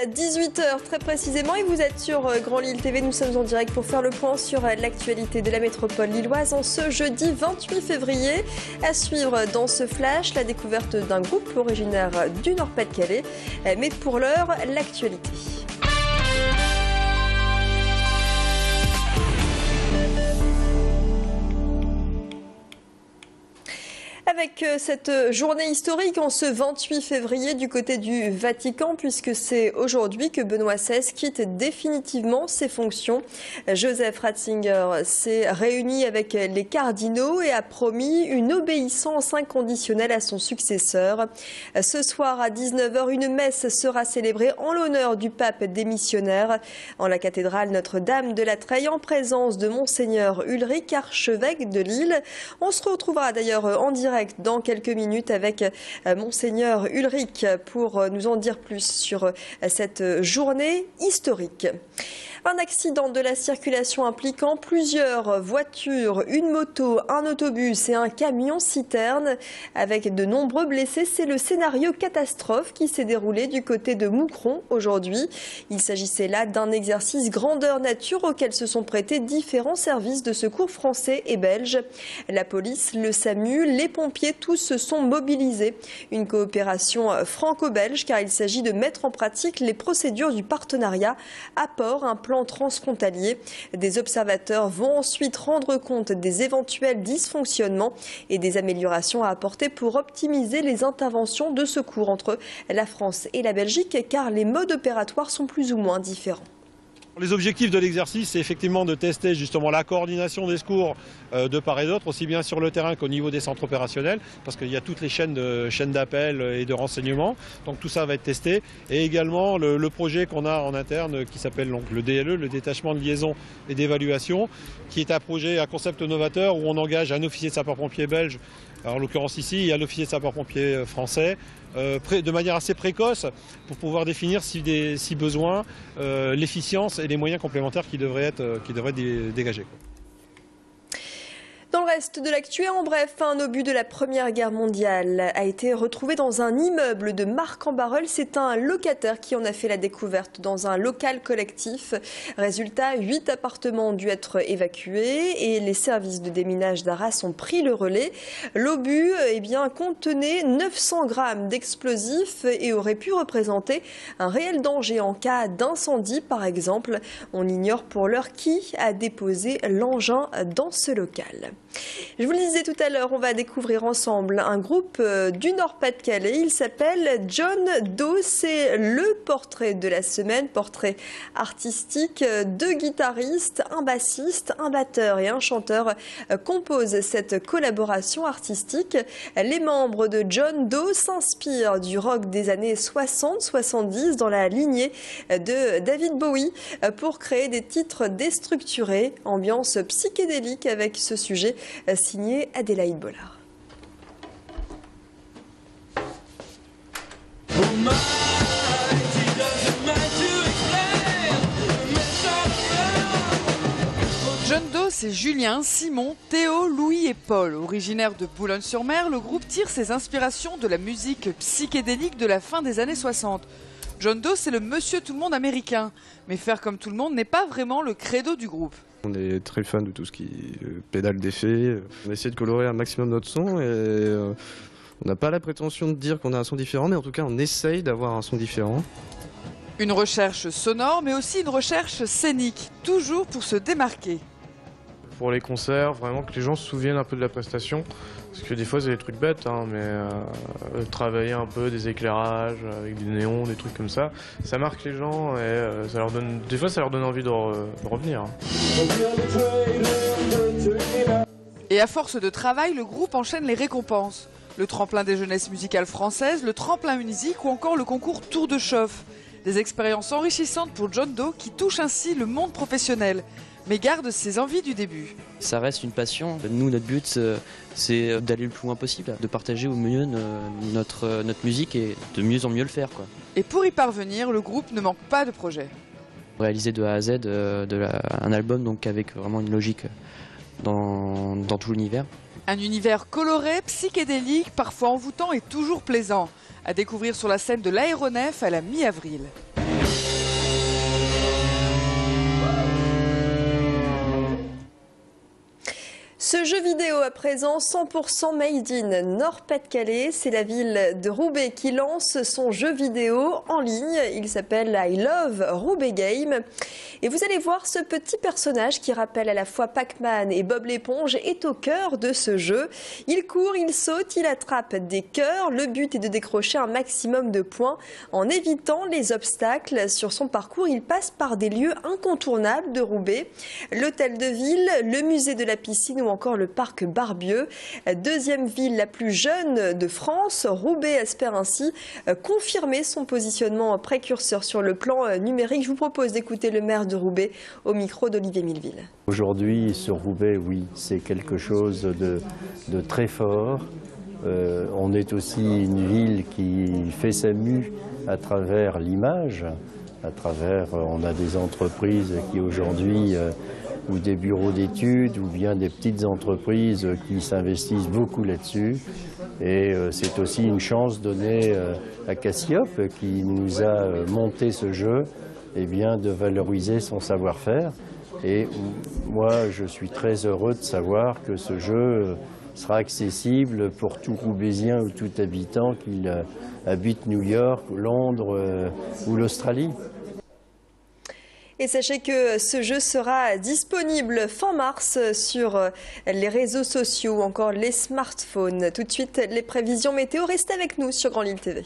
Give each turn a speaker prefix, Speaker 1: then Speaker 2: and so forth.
Speaker 1: 18 h très précisément et vous êtes sur Grand Lille TV. Nous sommes en direct pour faire le point sur l'actualité de la métropole lilloise en ce jeudi 28 février. À suivre dans ce flash, la découverte d'un groupe originaire du Nord-Pas-de-Calais. Mais pour l'heure, l'actualité. Avec cette journée historique en ce 28 février du côté du Vatican, puisque c'est aujourd'hui que Benoît XVI quitte définitivement ses fonctions. Joseph Ratzinger s'est réuni avec les cardinaux et a promis une obéissance inconditionnelle à son successeur. Ce soir à 19 h, une messe sera célébrée en l'honneur du pape démissionnaire en la cathédrale Notre-Dame de la Treille en présence de Monseigneur Ulrich, archevêque de Lille. On se retrouvera d'ailleurs en direct dans quelques minutes avec Monseigneur Ulrich pour nous en dire plus sur cette journée historique. Un accident de la circulation impliquant plusieurs voitures, une moto, un autobus et un camion-citerne avec de nombreux blessés. C'est le scénario catastrophe qui s'est déroulé du côté de Moucron aujourd'hui. Il s'agissait là d'un exercice grandeur nature auquel se sont prêtés différents services de secours français et belges. La police, le SAMU, les pompiers, tous se sont mobilisés. Une coopération franco-belge car il s'agit de mettre en pratique les procédures du partenariat apport, un plan transfrontalier. Des observateurs vont ensuite rendre compte des éventuels dysfonctionnements et des améliorations à apporter pour optimiser les interventions de secours entre la France et la Belgique car les modes opératoires sont plus ou moins différents.
Speaker 2: Les objectifs de l'exercice, c'est effectivement de tester justement la coordination des secours de part et d'autre, aussi bien sur le terrain qu'au niveau des centres opérationnels, parce qu'il y a toutes les chaînes d'appel et de renseignement. Donc tout ça va être testé. Et également le projet qu'on a en interne qui s'appelle donc le DLE, le détachement de liaison et d'évaluation, qui est un projet à concept novateur où on engage un officier de sapeur-pompier belge, en l'occurrence ici, il y a l'officier de sapeur-pompier français, de manière assez précoce pour pouvoir définir si besoin l'efficience et les moyens complémentaires qui devraient être dégagés.
Speaker 1: Dans le reste de l'actu, en bref, un obus de la Première Guerre mondiale a été retrouvé dans un immeuble de Marc-en-Barœul. C'est un locataire qui en a fait la découverte dans un local collectif. Résultat, 8 appartements ont dû être évacués et les services de déminage d'Arras ont pris le relais. L'obus contenait 900 grammes d'explosifs et aurait pu représenter un réel danger en cas d'incendie, par exemple. On ignore pour l'heure qui a déposé l'engin dans ce local. Je vous le disais tout à l'heure, on va découvrir ensemble un groupe du Nord-Pas-de-Calais. Il s'appelle John Doe. C'est le portrait de la semaine, portrait artistique. 2 guitaristes, un bassiste, un batteur et un chanteur composent cette collaboration artistique. Les membres de John Doe s'inspirent du rock des années 60-70 dans la lignée de David Bowie pour créer des titres déstructurés, ambiance psychédélique avec ce sujet signé Adélaïde Bollard.
Speaker 3: John Doe, c'est Julien, Simon, Théo, Louis et Paul. Originaire de Boulogne-sur-Mer, le groupe tire ses inspirations de la musique psychédélique de la fin des années 60. John Doe, c'est le monsieur tout le monde américain. Mais faire comme tout le monde n'est pas vraiment le credo du groupe.
Speaker 4: On est très fan de tout ce qui est pédale d'effet. On essaie de colorer un maximum notre son et on n'a pas la prétention de dire qu'on a un son différent, mais en tout cas on essaye d'avoir un son différent.
Speaker 3: Une recherche sonore, mais aussi une recherche scénique, toujours pour se démarquer.
Speaker 5: Pour les concerts, vraiment que les gens se souviennent un peu de la prestation. Parce que des fois c'est des trucs bêtes, mais travailler un peu des éclairages avec des néons, des trucs comme ça marque les gens et ça leur donne, des fois ça leur donne envie de revenir.
Speaker 3: Et à force de travail, le groupe enchaîne les récompenses. Le tremplin des jeunesses musicales françaises, le tremplin musique ou encore le concours Tour de Chauffe. Des expériences enrichissantes pour John Doe qui touche ainsi le monde professionnel, mais garde ses envies du début.
Speaker 6: Ça reste une passion. Nous, notre but, c'est d'aller le plus loin possible, de partager au mieux notre musique et de mieux en mieux le faire, quoi.
Speaker 3: Et pour y parvenir, le groupe ne manque pas de projets.
Speaker 6: Réaliser de A à Z un album donc avec vraiment une logique dans tout l'univers.
Speaker 3: Un univers coloré, psychédélique, parfois envoûtant et toujours plaisant. À découvrir sur la scène de l'Aéronef à la mi-avril.
Speaker 1: Ce jeu vidéo à présent 100% made in Nord-Pas-de-Calais, c'est la ville de Roubaix qui lance son jeu vidéo en ligne. Il s'appelle I Love Roubaix Game. Et vous allez voir, ce petit personnage qui rappelle à la fois Pac-Man et Bob l'éponge est au cœur de ce jeu. Il court, il saute, il attrape des cœurs. Le but est de décrocher un maximum de points en évitant les obstacles. Sur son parcours, il passe par des lieux incontournables de Roubaix. L'hôtel de ville, le musée de la piscine ou encore le parc Barbieux. Deuxième ville la plus jeune de France, Roubaix espère ainsi confirmer son positionnement précurseur sur le plan numérique. Je vous propose d'écouter le maire de Roubaix au micro d'Olivier Milleville.
Speaker 7: Aujourd'hui, sur Roubaix, oui, c'est quelque chose de très fort. On est aussi une ville qui fait sa mue à travers l'image, on a des entreprises qui aujourd'hui ou des bureaux d'études ou bien des petites entreprises qui s'investissent beaucoup là-dessus. Et c'est aussi une chance donnée à Cassiope qui nous a monté ce jeu, eh bien, de valoriser son savoir-faire. Et moi, je suis très heureux de savoir que ce jeu sera accessible pour tout Roubaisien ou tout habitant qu'il habite New York, Londres ou l'Australie.
Speaker 1: Et sachez que ce jeu sera disponible fin mars sur les réseaux sociaux ou encore les smartphones. Tout de suite, les prévisions météo. Restez avec nous sur Grand Lille TV.